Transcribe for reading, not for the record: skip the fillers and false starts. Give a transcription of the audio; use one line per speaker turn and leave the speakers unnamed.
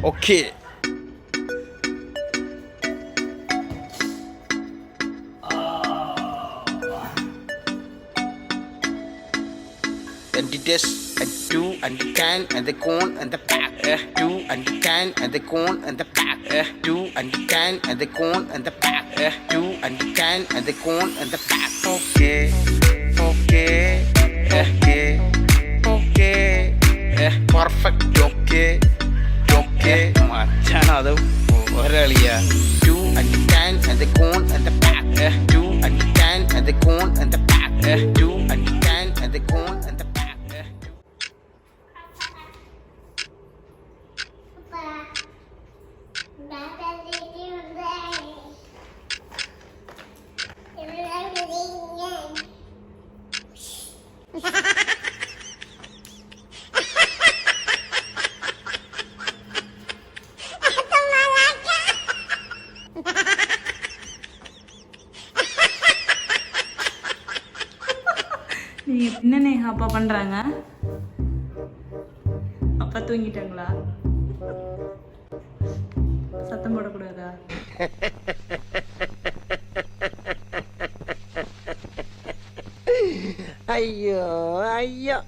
Okay. And the test and two and the can and the cone and the pack. Two and the can and the cone and the pack. Two and the can and the cone and the pack. Two and the can and the cone and the pack. Okay. Okay. Okay. Okay. Perfect. Okay. Okay. മച്ചാനത് ഒരളിയ. Two and the can and the cone and the pack. Two and the can and the cone and the pack. Two and the can and the cone and the pack.
நீங்க என்ன நேஹா அப்பா பண்றாங்க? அப்பா தூங்கிட்டாங்களா? சத்தம் போடக்கூடாதா?
ஐயோ ஐயோ